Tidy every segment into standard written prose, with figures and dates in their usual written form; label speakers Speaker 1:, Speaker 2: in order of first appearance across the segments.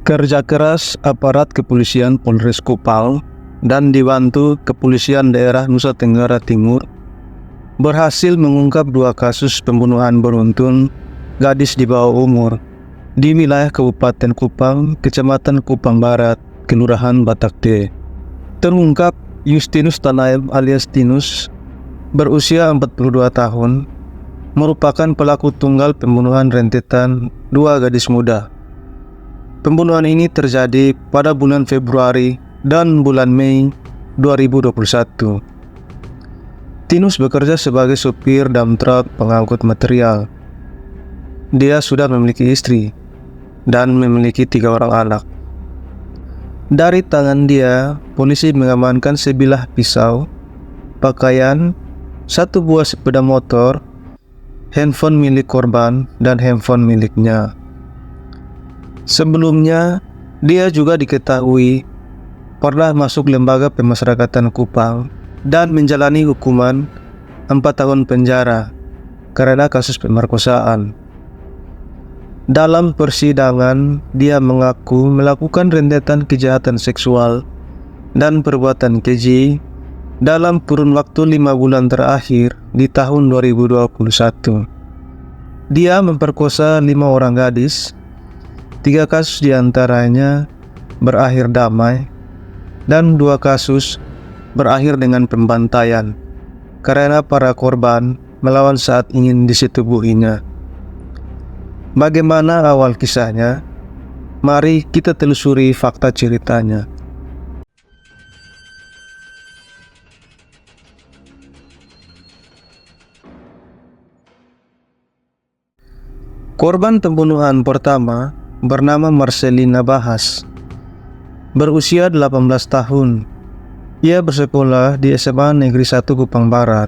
Speaker 1: Kerja keras aparat kepolisian Polres Kupang dan dibantu Kepolisian Daerah Nusa Tenggara Timur berhasil mengungkap 2 kasus pembunuhan beruntun gadis di bawah umur di wilayah Kabupaten Kupang, Kecamatan Kupang Barat, Kelurahan Batakde. Terungkap Justinus Tanaib alias Tinus, berusia 42 tahun, merupakan pelaku tunggal pembunuhan rentetan 2 gadis muda. Pembunuhan ini terjadi pada bulan Februari dan bulan Mei 2021. Tinus bekerja sebagai supir dump truck pengangkut material. Dia sudah memiliki istri dan memiliki 3 orang anak. Dari tangan dia, polisi mengamankan sebilah pisau, pakaian, 1 buah sepeda motor, handphone milik korban, dan handphone miliknya. Sebelumnya, dia juga diketahui pernah masuk lembaga pemasyarakatan Kupang dan menjalani hukuman 4 tahun penjara karena kasus pemerkosaan. Dalam persidangan, dia mengaku melakukan rentetan kejahatan seksual dan perbuatan keji dalam kurun waktu 5 bulan terakhir di tahun 2021. Dia memperkosa 5 orang gadis. 3 kasus diantaranya berakhir damai dan 2 kasus berakhir dengan pembantaian karena para korban melawan saat ingin disetubuhinya. Bagaimana awal kisahnya? Mari kita telusuri fakta ceritanya. Korban pembunuhan pertama bernama Marcelina Bahas, berusia 18 tahun. Ia bersekolah di SMA Negeri 1 Kupang Barat.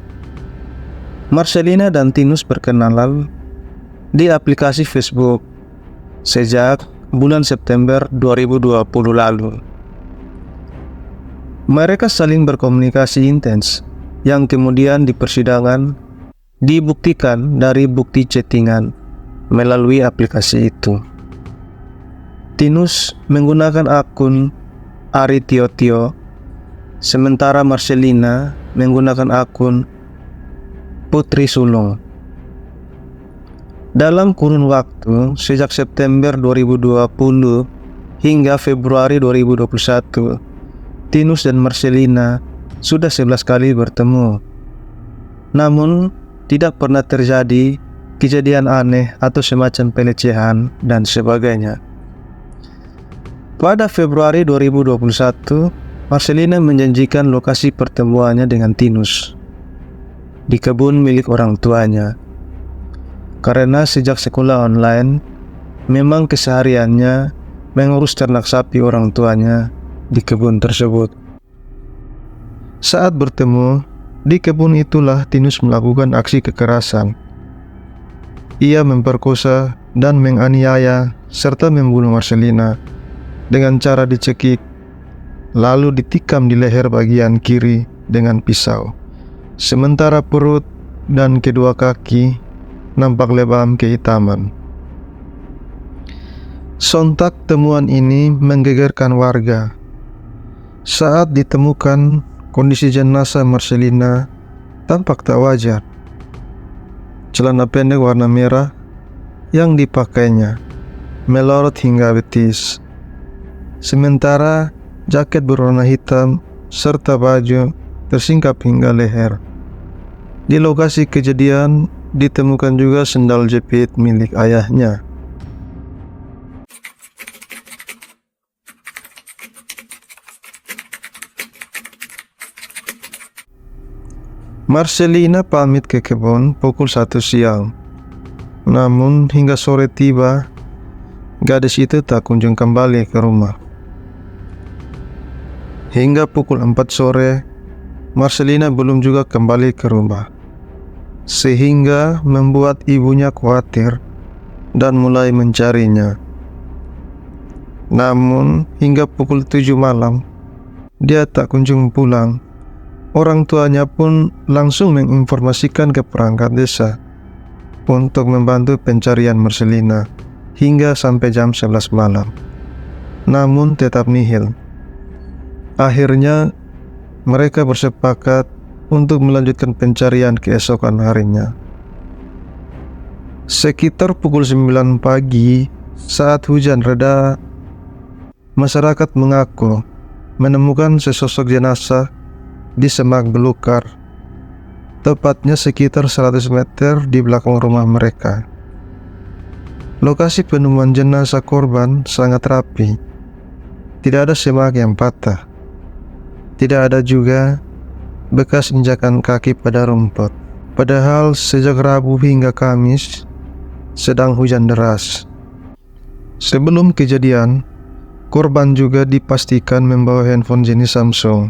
Speaker 1: Marcelina dan Tinus berkenalan di aplikasi Facebook sejak bulan September 2020 lalu. Mereka saling berkomunikasi intens yang kemudian di persidangan dibuktikan dari bukti chattingan melalui aplikasi itu. Tinus menggunakan akun Ari Tio, sementara Marcelina menggunakan akun Putri Sulung. Dalam kurun waktu sejak September 2020 hingga Februari 2021, Tinus dan Marcelina sudah 11 kali bertemu. Namun, tidak pernah terjadi kejadian aneh atau semacam pelecehan dan sebagainya. Pada Februari 2021, Marcelina menjanjikan lokasi pertemuannya dengan Tinus di kebun milik orang tuanya. Karena sejak sekolah online, memang kesehariannya mengurus ternak sapi orang tuanya di kebun tersebut. Saat bertemu, di kebun itulah Tinus melakukan aksi kekerasan. Ia memperkosa dan menganiaya serta membunuh Marcelina dengan cara dicekik, lalu ditikam di leher bagian kiri dengan pisau. Sementara perut dan kedua kaki nampak lebam kehitaman. Sontak temuan ini menggegerkan warga. Saat ditemukan, kondisi jenazah Marcelina tampak tak wajar. Celana pendek warna merah yang dipakainya melorot hingga betis. Sementara jaket berwarna hitam serta baju tersingkap hingga leher. Di lokasi kejadian ditemukan juga sendal jepit milik ayahnya. Marcelina pamit ke kebun pukul 1 siang. Namun hingga sore tiba, gadis itu tak kunjung kembali ke rumah. Hingga pukul 4 sore, Marcelina belum juga kembali ke rumah, sehingga membuat ibunya khawatir dan mulai mencarinya. Namun hingga pukul 7 malam, dia tak kunjung pulang. Orang tuanya pun langsung menginformasikan ke perangkat desa untuk membantu pencarian Marcelina hingga sampai jam 11 malam. namun tetap nihil. Akhirnya, mereka bersepakat untuk melanjutkan pencarian keesokan harinya. Sekitar pukul 9 pagi, saat hujan reda, masyarakat mengaku menemukan sesosok jenazah di semak belukar, tepatnya sekitar 100 meter di belakang rumah mereka. Lokasi penemuan jenazah korban sangat rapi. Tidak ada semak yang patah. Tidak ada juga bekas injakan kaki pada rumput. Padahal sejak Rabu hingga Kamis sedang hujan deras. Sebelum kejadian, korban juga dipastikan membawa handphone jenis Samsung.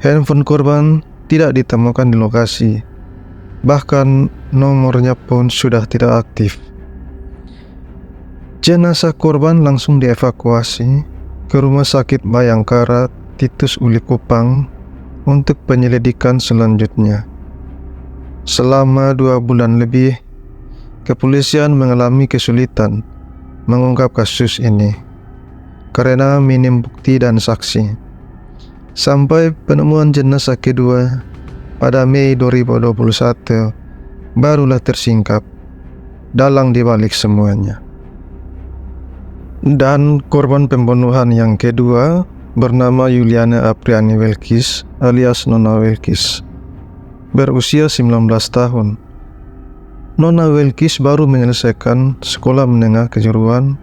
Speaker 1: Handphone korban tidak ditemukan di lokasi. Bahkan nomornya pun sudah tidak aktif. Jenazah korban langsung dievakuasi ke Rumah Sakit Bayangkara Titus Uli Kupang untuk penyelidikan selanjutnya. Selama 2 bulan lebih, kepolisian mengalami kesulitan mengungkap kasus ini karena minim bukti dan saksi. Sampai penemuan jenazah kedua pada Mei 2021 barulah tersingkap dalang dibalik semuanya. Dan korban pembunuhan yang kedua bernama Yuliana Apriani Welkis alias Nona Welkis, berusia 19 tahun. Nona Welkis baru menyelesaikan sekolah menengah kejuruan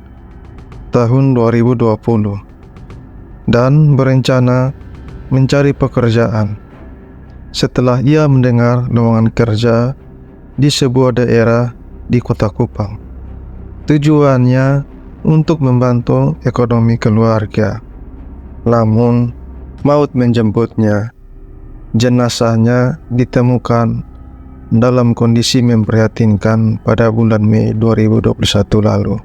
Speaker 1: tahun 2020 dan berencana mencari pekerjaan setelah ia mendengar lowongan kerja di sebuah daerah di Kota Kupang. Tujuannya untuk membantu ekonomi keluarga. Namun, maut menjemputnya. Jenazahnya ditemukan dalam kondisi memprihatinkan pada bulan Mei 2021 lalu.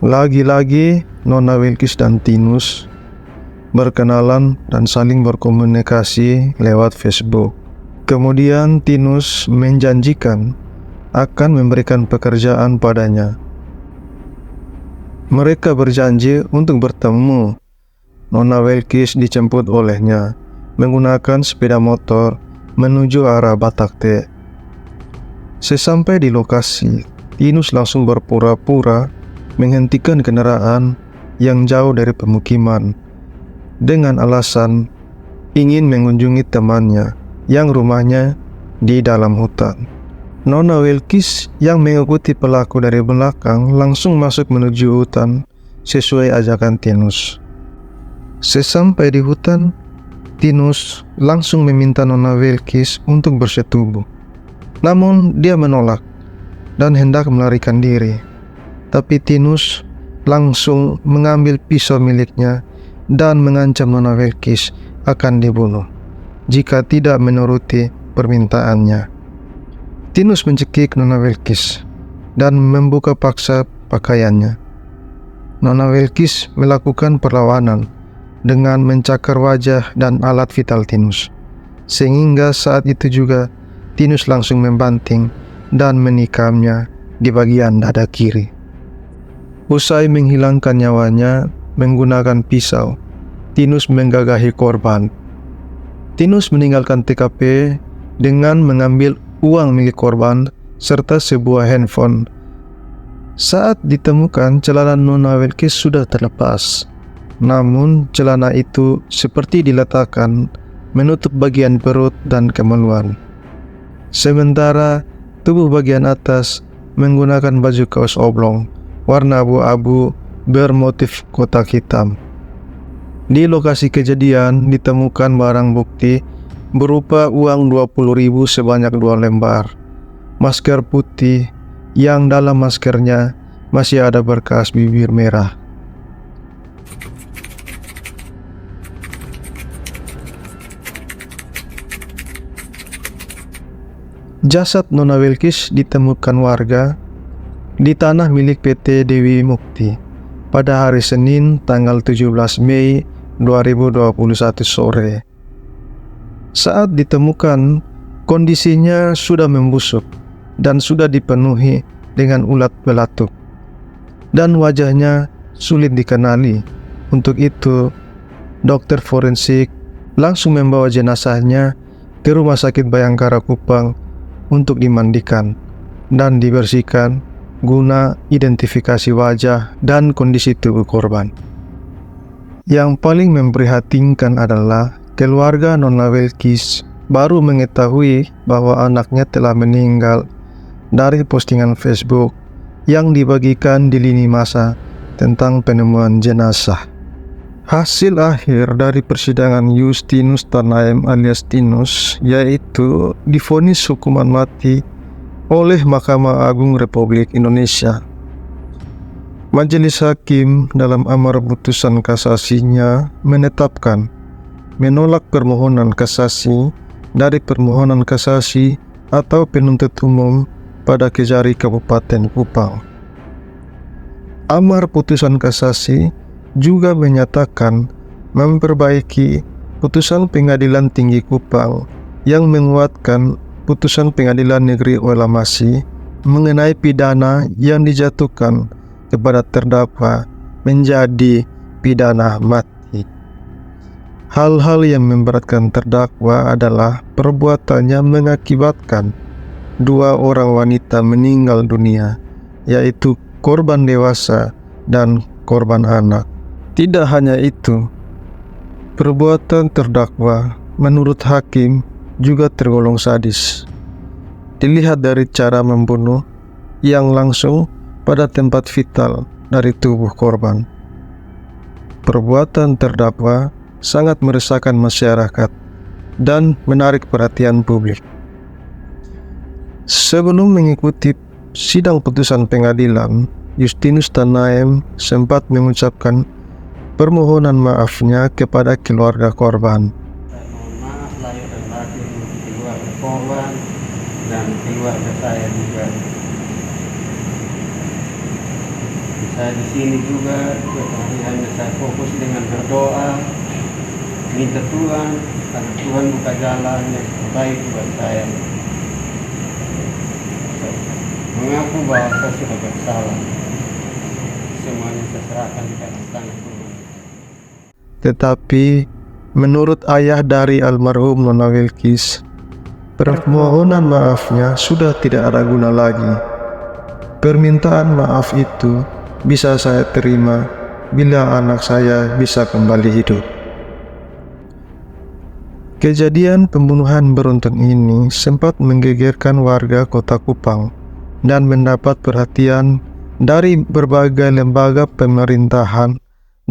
Speaker 1: Lagi-lagi, Nona Welkis dan Tinus berkenalan dan saling berkomunikasi lewat Facebook. Kemudian Tinus menjanjikan akan memberikan pekerjaan padanya. Mereka berjanji untuk bertemu. Nona Welkis dijemput olehnya menggunakan sepeda motor menuju arah Batakte. Sesampai di lokasi, Tinus langsung berpura-pura menghentikan kendaraan yang jauh dari pemukiman dengan alasan ingin mengunjungi temannya yang rumahnya di dalam hutan. Nona Welkis yang mengikuti pelaku dari belakang langsung masuk menuju hutan sesuai ajakan Tinus. Sesampai di hutan, Tinus langsung meminta Nona Welkis untuk bersetubuh. Namun dia menolak dan hendak melarikan diri. Tapi Tinus langsung mengambil pisau miliknya dan mengancam Nona Welkis akan dibunuh jika tidak menuruti permintaannya. Tinus mencekik Nona Welkis dan membuka paksa pakaiannya. Nona Welkis melakukan perlawanan dengan mencakar wajah dan alat vital Tinus, sehingga saat itu juga Tinus langsung membanting dan menikamnya di bagian dada kiri. Usai menghilangkan nyawanya menggunakan pisau, Tinus menggagahi korban. Tinus meninggalkan TKP dengan mengambil uang milik korban serta sebuah handphone. Saat ditemukan, celana Nona Welkis sudah terlepas. Namun celana itu seperti diletakkan menutup bagian perut dan kemaluan. Sementara tubuh bagian atas menggunakan baju kaos oblong warna abu-abu bermotif kotak hitam. Di lokasi kejadian ditemukan barang bukti berupa uang 20.000 sebanyak 2 lembar, masker putih yang dalam maskernya masih ada berkas bibir merah. Jasad Nona Welkis ditemukan warga di tanah milik PT Dewi Mukti pada hari Senin tanggal 17 Mei 2021 sore. Saat ditemukan, kondisinya sudah membusuk dan sudah dipenuhi dengan ulat belatuk. dan wajahnya sulit dikenali. Untuk itu, dokter forensik langsung membawa jenazahnya ke Rumah Sakit Bayangkara Kupang untuk dimandikan dan dibersihkan guna identifikasi wajah dan kondisi tubuh korban. Yang paling memprihatinkan adalah keluarga Nona Wilkis baru mengetahui bahwa anaknya telah meninggal dari postingan Facebook yang dibagikan di lini masa tentang penemuan jenazah. Hasil akhir dari persidangan Justinus Tanaem alias Tinus yaitu divonis hukuman mati oleh Mahkamah Agung Republik Indonesia. Majelis Hakim dalam amar putusan kasasinya menetapkan menolak permohonan kasasi dari permohonan kasasi atau penuntut umum pada Kejari Kabupaten Kupang. Amar putusan kasasi juga menyatakan memperbaiki putusan Pengadilan Tinggi Kupang yang menguatkan putusan Pengadilan Negeri Olamasi mengenai pidana yang dijatuhkan kepada terdakwa menjadi pidana mati. Hal-hal yang memberatkan terdakwa adalah perbuatannya mengakibatkan 2 orang wanita meninggal dunia, yaitu korban dewasa dan korban anak. Tidak hanya itu, perbuatan terdakwa menurut hakim juga tergolong sadis. Dilihat dari cara membunuh yang langsung pada tempat vital dari tubuh korban. Perbuatan terdakwa sangat meresahkan masyarakat dan menarik perhatian publik. Sebelum mengikuti sidang putusan pengadilan, Justinus Tanaem sempat mengucapkan permohonan maafnya kepada keluarga korban.
Speaker 2: Mohon maaf lahir dan batin untuk keluarga korban dan keluarga saya juga. Saya di sini juga hanya saya fokus dengan berdoa, minta Tuhan agar Tuhan buka jalan yang terbaik buat saya. Mengaku bahwa saya sudah bersalah. Semuanya saya serahkan di dalam tangan Tuhan.
Speaker 1: Tetapi menurut ayah dari almarhum Nona Wilkis, permohonan maafnya sudah tidak ada guna lagi. Permintaan maaf itu bisa saya terima bila anak saya bisa kembali hidup. Kejadian pembunuhan beruntun ini sempat menggegerkan warga Kota Kupang dan mendapat perhatian dari berbagai lembaga pemerintahan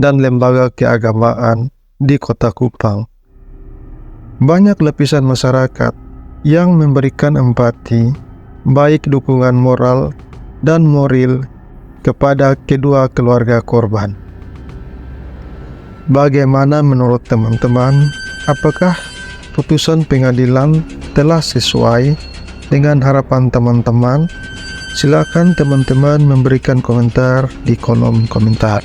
Speaker 1: dan lembaga keagamaan di Kota Kupang. Banyak lapisan masyarakat yang memberikan empati, baik dukungan moral dan moral kepada kedua keluarga korban. Bagaimana menurut teman-teman? Apakah putusan pengadilan telah sesuai dengan harapan teman-teman? Silakan teman-teman memberikan komentar di kolom komentar.